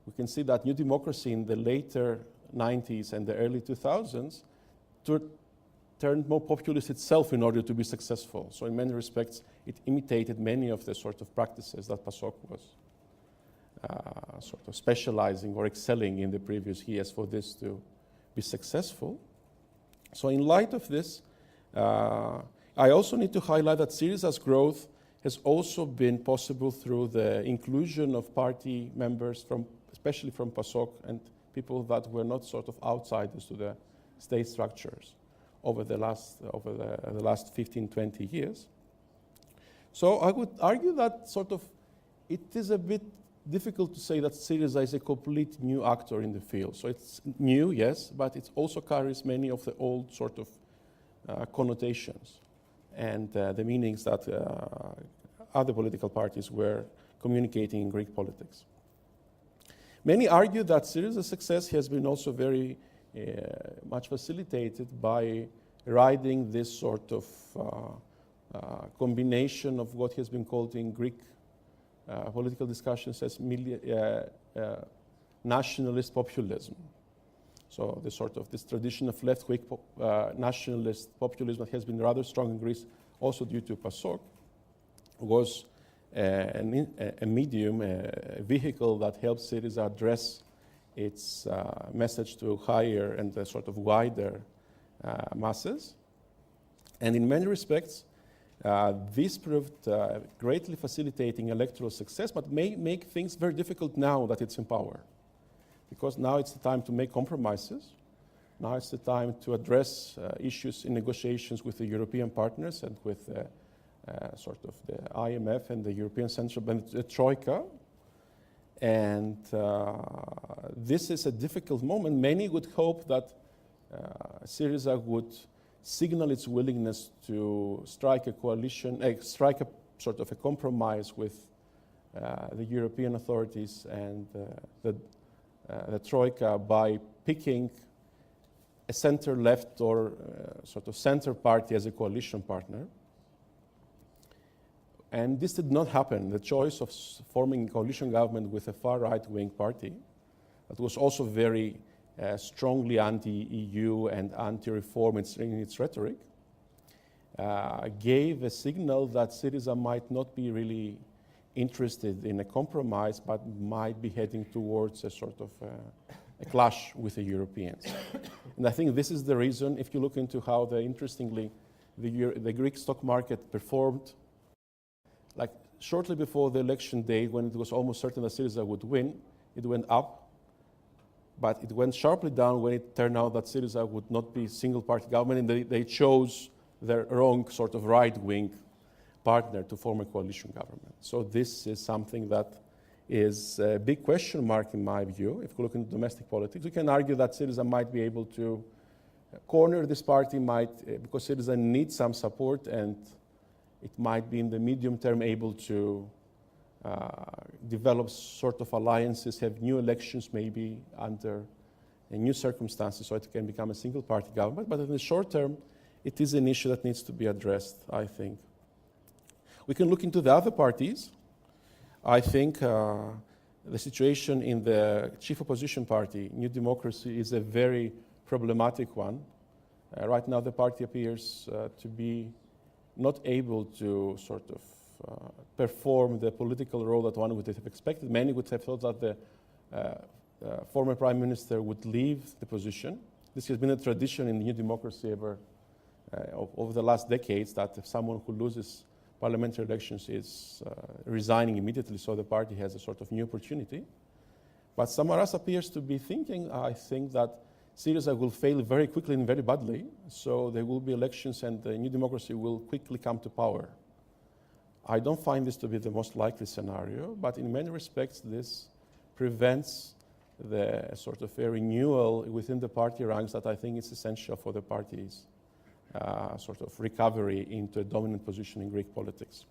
we can see that New Democracy in the later 90s and the early 2000s turned more populist itself in order to be successful. So in many respects, it imitated many of the sort of practices that PASOK was sort of specializing or excelling in the previous years for this to be successful. So in light of this, I also need to highlight that SYRIZA's growth has also been possible through the inclusion of party members, especially from PASOK, and people that were not sort of outsiders to the state structures over the last 15, 20 years. So I would argue that sort of it is a bit difficult to say that SYRIZA is a complete new actor in the field. So it's new, yes, but it also carries many of the old sort of connotations and the meanings that other political parties were communicating in Greek politics. Many argue that SYRIZA's success has been also very much facilitated by riding this sort of combination of what has been called in Greek political discussions as nationalist populism. So this tradition of left-wing nationalist populism that has been rather strong in Greece, also due to PASOK, was a medium, a vehicle that helped SYRIZA address its message to higher and sort of wider masses. And in many respects, this proved greatly facilitating electoral success, but may make things very difficult now that it's in power. Because now it's the time to make compromises. Now it's the time to address issues in negotiations with the European partners and with sort of the IMF and the European Central Bank, the Troika. And this is a difficult moment. Many would hope that SYRIZA would signal its willingness to strike a coalition, strike a sort of a compromise with the European authorities and the Troika by picking a center-left or sort of center party as a coalition partner. And this did not happen. The choice of forming a coalition government with a far right-wing party that was also very strongly anti-EU and anti-reform in its rhetoric gave a signal that SYRIZA might not be really interested in a compromise, but might be heading towards a sort of a clash with the Europeans. And I think this is the reason, if you look into how interestingly, the Greek stock market performed, like shortly before the election day, when it was almost certain that SYRIZA would win, it went up, but it went sharply down when it turned out that SYRIZA would not be single-party government, and they chose their wrong sort of right-wing partner to form a coalition government. So this is something that is a big question mark in my view. If we look into domestic politics, we can argue that SYRIZA might be able to corner this party, because SYRIZA needs some support, and it might be in the medium term able to develop sort of alliances, have new elections maybe under new circumstances so it can become a single party government. But in the short term, it is an issue that needs to be addressed, I think. We can look into the other parties. I think the situation in the chief opposition party, New Democracy, is a very problematic one. Right now, the party appears to be not able to sort of perform the political role that one would have expected. Many would have thought that the former prime minister would leave the position. This has been a tradition in New Democracy over the last decades, that if someone who loses parliamentary elections is resigning immediately, so the party has a sort of new opportunity. But Samaras appears to be thinking, I think, that SYRIZA will fail very quickly and very badly, so there will be elections and the New Democracy will quickly come to power. I don't find this to be the most likely scenario, but in many respects this prevents the sort of a renewal within the party ranks that I think is essential for the party's sort of recovery into a dominant position in Greek politics.